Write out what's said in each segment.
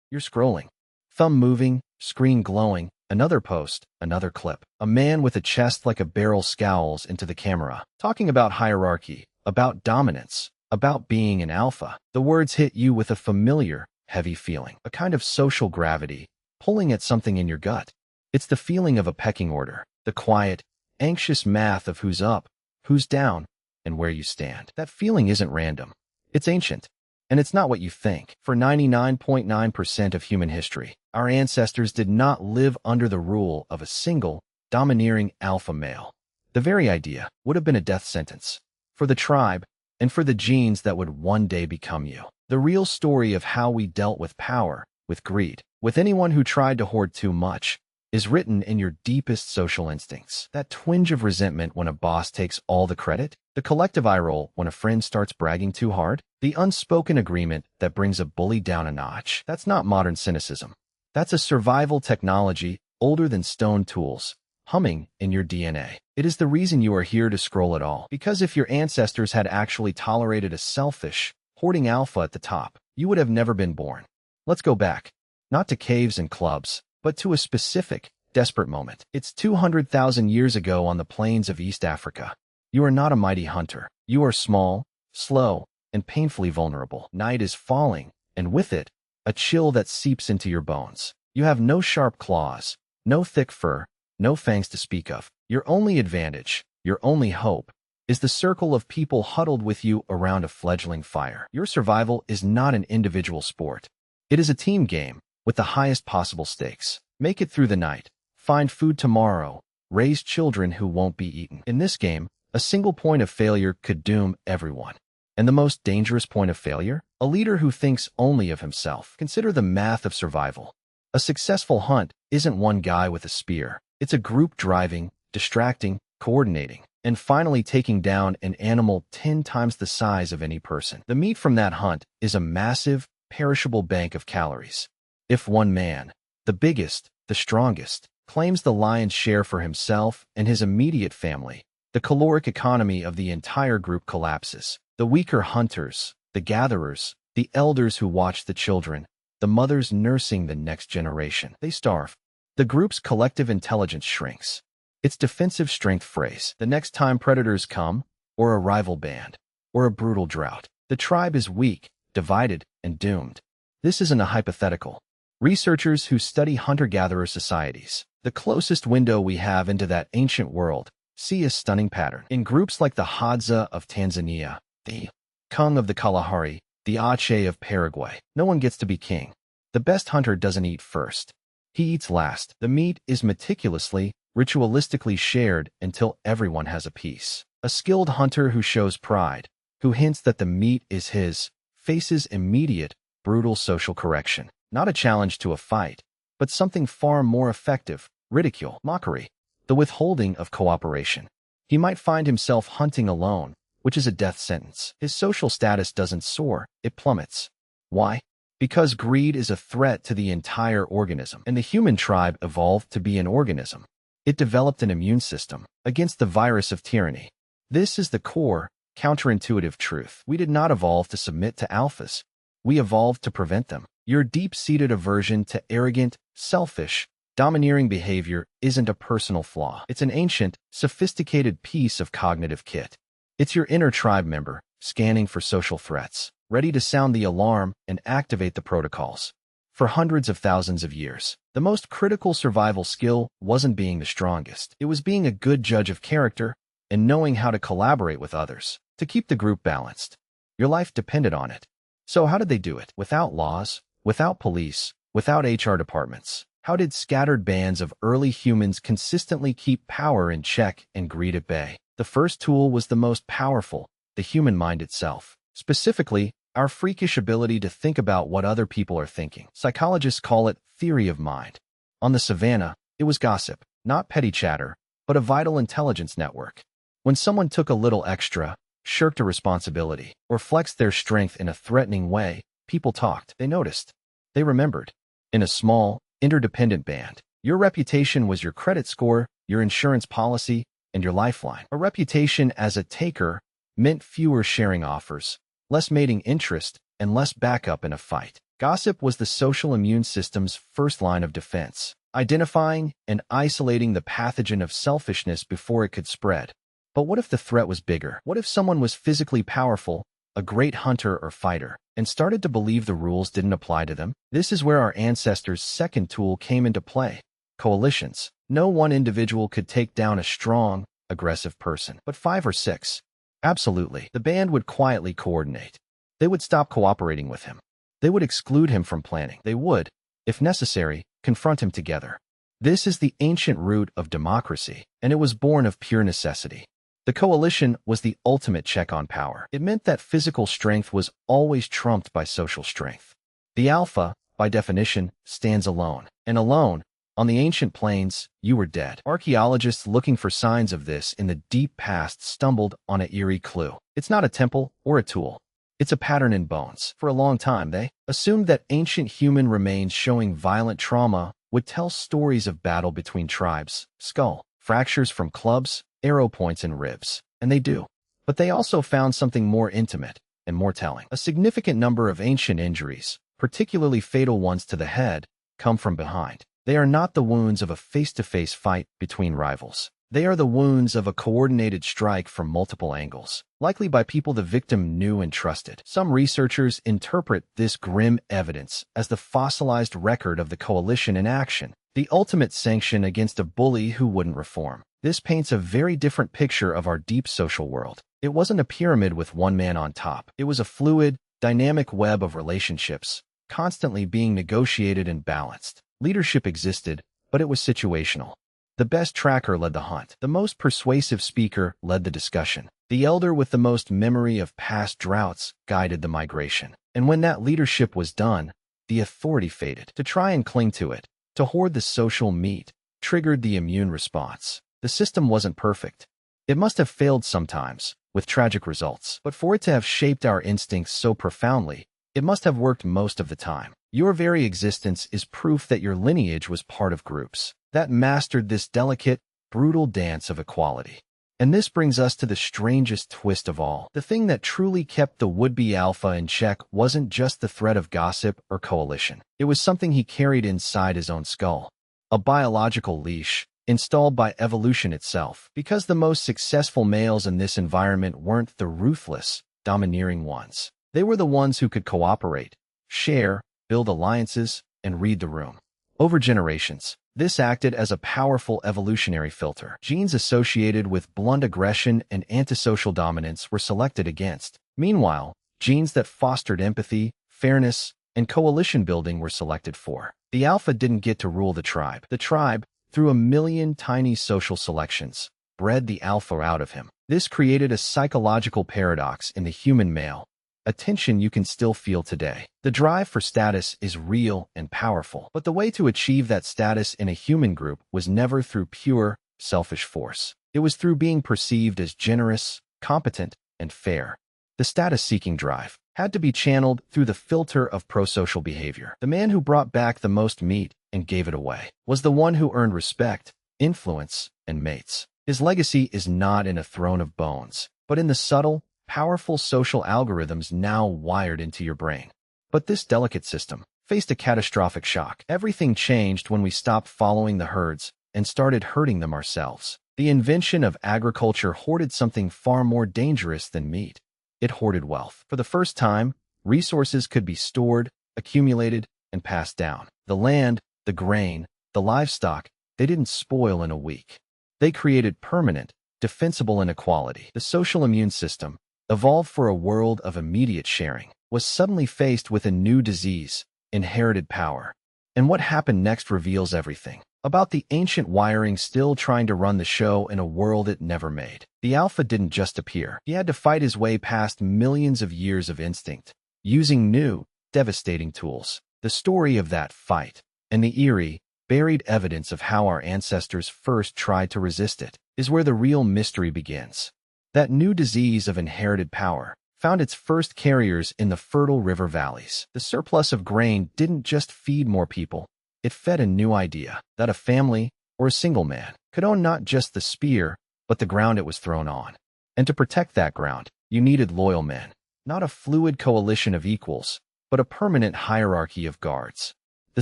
You're scrolling. Thumb moving, screen glowing, another post, another clip. A man with a chest like a barrel scowls into the camera, talking about hierarchy, about dominance, about being an alpha. The words hit you with a familiar, heavy feeling, a kind of social gravity, pulling at something in your gut. It's the feeling of a pecking order, the quiet, anxious math of who's up, who's down, and where you stand. That feeling isn't random. It's ancient. And it's not what you think. For 99.9% of human history, our ancestors did not live under the rule of a single, domineering alpha male. The very idea would have been a death sentence for the tribe and for the genes that would one day become you. The real story of how we dealt with power, with greed, with anyone who tried to hoard too much, is written in your deepest social instincts. That twinge of resentment when a boss takes all the credit, the collective eye roll when a friend starts bragging too hard, the unspoken agreement that brings a bully down a notch. That's not modern cynicism. That's a survival technology older than stone tools, humming in your DNA. It is the reason you are here to scroll at all. Because if your ancestors had actually tolerated a selfish, hoarding alpha at the top, you would have never been born. Let's go back. Not to caves and clubs, but to a specific, desperate moment. It's 200,000 years ago on the plains of East Africa. You are not a mighty hunter. You are small, slow, and painfully vulnerable. Night is falling, and with it, a chill that seeps into your bones. You have no sharp claws, no thick fur, no fangs to speak of. Your only advantage, your only hope, is the circle of people huddled with you around a fledgling fire. Your survival is not an individual sport. It is a team game with the highest possible stakes. Make it through the night, find food tomorrow, raise children who won't be eaten. In this game, a single point of failure could doom everyone. And the most dangerous point of failure? A leader who thinks only of himself. Consider the math of survival. A successful hunt isn't one guy with a spear. It's a group driving, distracting, coordinating, and finally taking down an animal 10 times the size of any person. The meat from that hunt is a massive, perishable bank of calories. If one man, the biggest, the strongest, claims the lion's share for himself and his immediate family, the caloric economy of the entire group collapses. The weaker hunters, the gatherers, the elders who watch the children, the mothers nursing the next generation, they starve. The group's collective intelligence shrinks. Its defensive strength frays. The next time predators come, or a rival band, or a brutal drought, the tribe is weak, divided, and doomed. This isn't a hypothetical. Researchers who study hunter-gatherer societies, the closest window we have into that ancient world, see a stunning pattern. In groups like the Hadza of Tanzania, the Kung of the Kalahari, the Aceh of Paraguay, no one gets to be king. The best hunter doesn't eat first. He eats last. The meat is meticulously, ritualistically shared until everyone has a piece. A skilled hunter who shows pride, who hints that the meat is his, faces immediate, brutal social correction. Not a challenge to a fight, but something far more effective, ridicule, mockery, the withholding of cooperation. He might find himself hunting alone, which is a death sentence. His social status doesn't soar, it plummets. Why? Because greed is a threat to the entire organism, and the human tribe evolved to be an organism. It developed an immune system against the virus of tyranny. This is the core, counterintuitive truth. We did not evolve to submit to alphas. We evolved to prevent them. Your deep-seated aversion to arrogant, selfish, domineering behavior isn't a personal flaw. It's an ancient, sophisticated piece of cognitive kit. It's your inner tribe member, scanning for social threats, ready to sound the alarm and activate the protocols. For hundreds of thousands of years, the most critical survival skill wasn't being the strongest. It was being a good judge of character and knowing how to collaborate with others to keep the group balanced. Your life depended on it. So how did they do it? Without laws, without police, without HR departments. How did scattered bands of early humans consistently keep power in check and greed at bay? The first tool was the most powerful, the human mind itself. Specifically, our freakish ability to think about what other people are thinking. Psychologists call it theory of mind. On the savannah, it was gossip, not petty chatter, but a vital intelligence network. When someone took a little extra, shirked a responsibility, or flexed their strength in a threatening way, people talked. They noticed. They remembered. In a small, interdependent band, your reputation was your credit score, your insurance policy, and your lifeline. A reputation as a taker meant fewer sharing offers, less mating interest, and less backup in a fight. Gossip was the social immune system's first line of defense, identifying and isolating the pathogen of selfishness before it could spread. But what if the threat was bigger? What if someone was physically powerful, a great hunter or fighter, and started to believe the rules didn't apply to them? This is where our ancestors' second tool came into play: coalitions. No one individual could take down a strong, aggressive person, but 5 or 6. Absolutely. The band would quietly coordinate. They would stop cooperating with him. They would exclude him from planning. They would, if necessary, confront him together. This is the ancient root of democracy, and it was born of pure necessity. The coalition was the ultimate check on power. It meant that physical strength was always trumped by social strength. The alpha, by definition, stands alone. And alone, on the ancient plains, you were dead. Archaeologists looking for signs of this in the deep past stumbled on an eerie clue. It's not a temple or a tool. It's a pattern in bones. For a long time, they assumed that ancient human remains showing violent trauma would tell stories of battle between tribes, skull fractures from clubs, arrow points in ribs. And they do. But they also found something more intimate and more telling. A significant number of ancient injuries, particularly fatal ones to the head, come from behind. They are not the wounds of a face-to-face fight between rivals. They are the wounds of a coordinated strike from multiple angles, likely by people the victim knew and trusted. Some researchers interpret this grim evidence as the fossilized record of the coalition in action, the ultimate sanction against a bully who wouldn't reform. This paints a very different picture of our deep social world. It wasn't a pyramid with one man on top. It was a fluid, dynamic web of relationships, constantly being negotiated and balanced. Leadership existed, but it was situational. The best tracker led the hunt. The most persuasive speaker led the discussion. The elder with the most memory of past droughts guided the migration. And when that leadership was done, the authority faded. To try and cling to it, to hoard the social meat, triggered the immune response. The system wasn't perfect. It must have failed sometimes, with tragic results. But for it to have shaped our instincts so profoundly, it must have worked most of the time. Your very existence is proof that your lineage was part of groups that mastered this delicate, brutal dance of equality. And this brings us to the strangest twist of all. The thing that truly kept the would-be alpha in check wasn't just the threat of gossip or coalition. It was something he carried inside his own skull. A biological leash, installed by evolution itself. Because the most successful males in this environment weren't the ruthless, domineering ones. They were the ones who could cooperate, share, build alliances, and read the room. Over generations, this acted as a powerful evolutionary filter. Genes associated with blunt aggression and antisocial dominance were selected against. Meanwhile, genes that fostered empathy, fairness, and coalition building were selected for. The alpha didn't get to rule the tribe. The tribe, through a million tiny social selections, bred the alpha out of him. This created a psychological paradox in the human male, a tension you can still feel today. The drive for status is real and powerful, but the way to achieve that status in a human group was never through pure, selfish force. It was through being perceived as generous, competent, and fair. The status-seeking drive had to be channeled through the filter of prosocial behavior. The man who brought back the most meat and gave it away was the one who earned respect, influence, and mates. His legacy is not in a throne of bones, but in the subtle, powerful social algorithms now wired into your brain. But this delicate system faced a catastrophic shock. Everything changed when we stopped following the herds and started herding them ourselves. The invention of agriculture hoarded something far more dangerous than meat. It hoarded wealth. For the first time, resources could be stored, accumulated, and passed down. The land, the grain, the livestock, they didn't spoil in a week. They created permanent, defensible inequality. The social immune system, evolved for a world of immediate sharing, was suddenly faced with a new disease, inherited power. And what happened next reveals everything about the ancient wiring still trying to run the show in a world it never made. The alpha didn't just appear. He had to fight his way past millions of years of instinct, using new, devastating tools. The story of that fight, and the eerie, buried evidence of how our ancestors first tried to resist it, is where the real mystery begins. That new disease of inherited power found its first carriers in the fertile river valleys. The surplus of grain didn't just feed more people. It fed a new idea that a family, or a single man, could own not just the spear, but the ground it was thrown on. And to protect that ground, you needed loyal men, not a fluid coalition of equals, but a permanent hierarchy of guards. The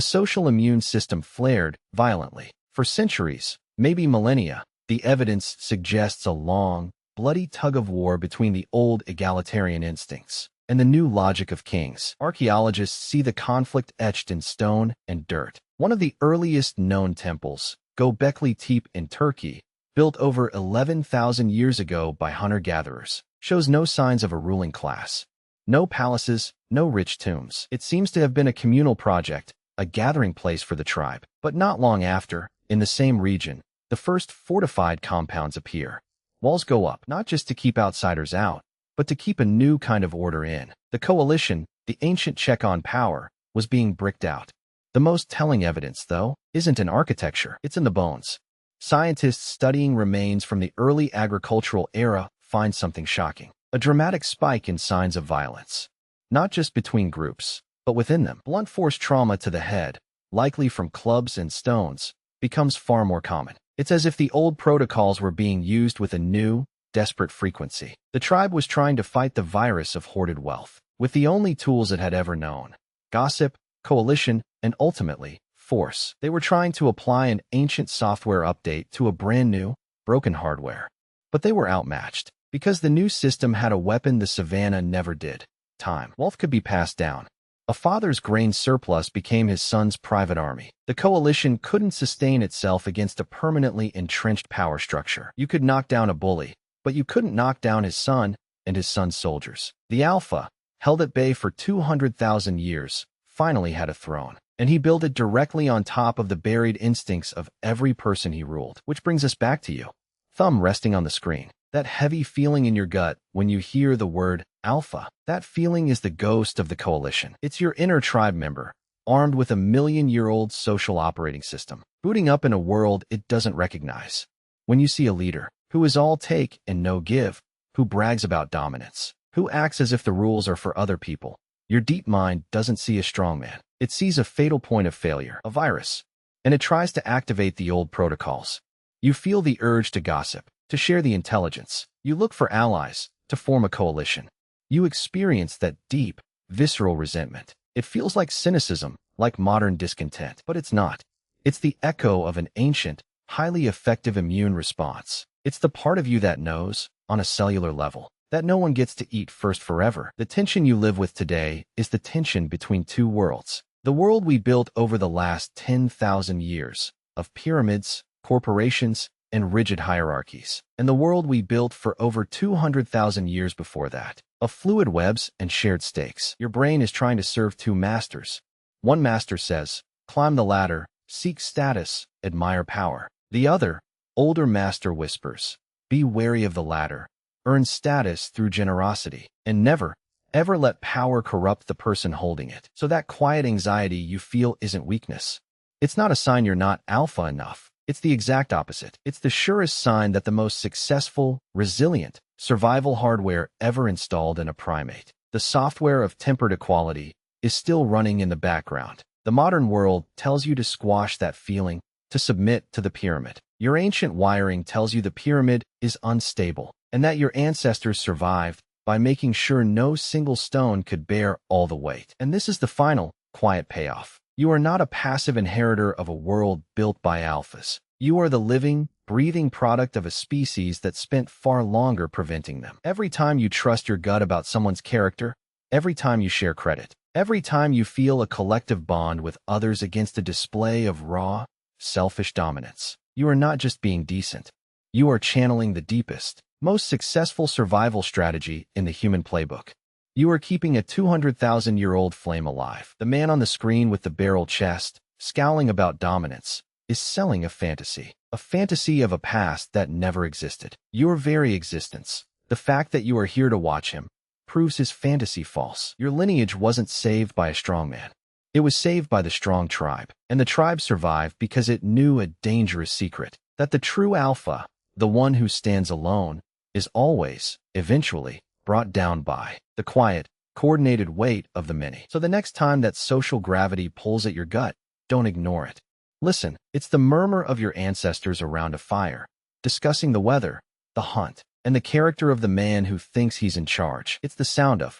social immune system flared violently. For centuries, maybe millennia, the evidence suggests a long, bloody tug-of-war between the old egalitarian instincts and the new logic of kings. Archaeologists see the conflict etched in stone and dirt. One of the earliest known temples, Göbekli Tepe in Turkey, built over 11,000 years ago by hunter-gatherers, shows no signs of a ruling class. No palaces, no rich tombs. It seems to have been a communal project, a gathering place for the tribe. But not long after, in the same region, the first fortified compounds appear. Walls go up, not just to keep outsiders out, but to keep a new kind of order in. The coalition, the ancient check on power, was being bricked out. The most telling evidence, though, isn't in architecture, it's in the bones. Scientists studying remains from the early agricultural era find something shocking. A dramatic spike in signs of violence. Not just between groups, but within them. Blunt force trauma to the head, likely from clubs and stones, becomes far more common. It's as if the old protocols were being used with a new, desperate frequency. The tribe was trying to fight the virus of hoarded wealth with the only tools it had ever known: gossip, coalition, and ultimately, force. They were trying to apply an ancient software update to a brand new, broken hardware. But they were outmatched, because the new system had a weapon the savannah never did: time. Wealth could be passed down. A father's grain surplus became his son's private army. The coalition couldn't sustain itself against a permanently entrenched power structure. You could knock down a bully, but you couldn't knock down his son and his son's soldiers. The Alpha, held at bay for 200,000 years, finally had a throne, and he built it directly on top of the buried instincts of every person he ruled. Which brings us back to you. Thumb resting on the screen. That heavy feeling in your gut when you hear the word Alpha. That feeling is the ghost of the coalition. It's your inner tribe member, armed with a million-year-old social operating system, booting up in a world it doesn't recognize. When you see a leader who is all take and no give, who brags about dominance, who acts as if the rules are for other people, your deep mind doesn't see a strongman. It sees a fatal point of failure, a virus, and it tries to activate the old protocols. You feel the urge to gossip, to share the intelligence. You look for allies, to form a coalition. You experience that deep, visceral resentment. It feels like cynicism, like modern discontent, but it's not. It's the echo of an ancient, highly effective immune response. It's the part of you that knows, on a cellular level, that no one gets to eat first forever. The tension you live with today is the tension between two worlds. The world we built over the last 10,000 years, of pyramids, corporations, and rigid hierarchies, and the world we built for over 200,000 years before that, of fluid webs and shared stakes. Your brain is trying to serve two masters. One master says, climb the ladder, seek status, admire power. The other, older master whispers, be wary of the ladder, earn status through generosity, and never, ever let power corrupt the person holding it. So that quiet anxiety you feel isn't weakness. It's not a sign you're not alpha enough. It's the exact opposite. It's the surest sign that the most successful, resilient, survival hardware ever installed in a primate, the software of tempered equality, is still running in the background. The modern world tells you to squash that feeling, to submit to the pyramid. Your ancient wiring tells you the pyramid is unstable, and that your ancestors survived by making sure no single stone could bear all the weight. And this is the final, quiet payoff. You are not a passive inheritor of a world built by alphas. You are the living, breathing product of a species that spent far longer preventing them. Every time you trust your gut about someone's character, every time you share credit, every time you feel a collective bond with others against a display of raw, selfish dominance, you are not just being decent. You are channeling the deepest, most successful survival strategy in the human playbook. You are keeping a 200,000-year-old flame alive. The man on the screen with the barrel chest, scowling about dominance, is selling a fantasy of a past that never existed. Your very existence, the fact that you are here to watch him, proves his fantasy false. Your lineage wasn't saved by a strong man. It was saved by the strong tribe, and the tribe survived because it knew a dangerous secret, that the true alpha, the one who stands alone, is always, eventually, brought down by the quiet, coordinated weight of the many. So the next time that social gravity pulls at your gut, don't ignore it. Listen, it's the murmur of your ancestors around a fire, discussing the weather, the hunt, and the character of the man who thinks he's in charge. It's the sound of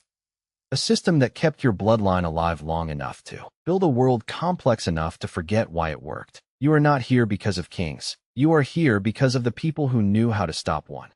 A system that kept your bloodline alive long enough to build a world complex enough to forget why it worked. You are not here because of kings. You are here because of the people who knew how to stop one.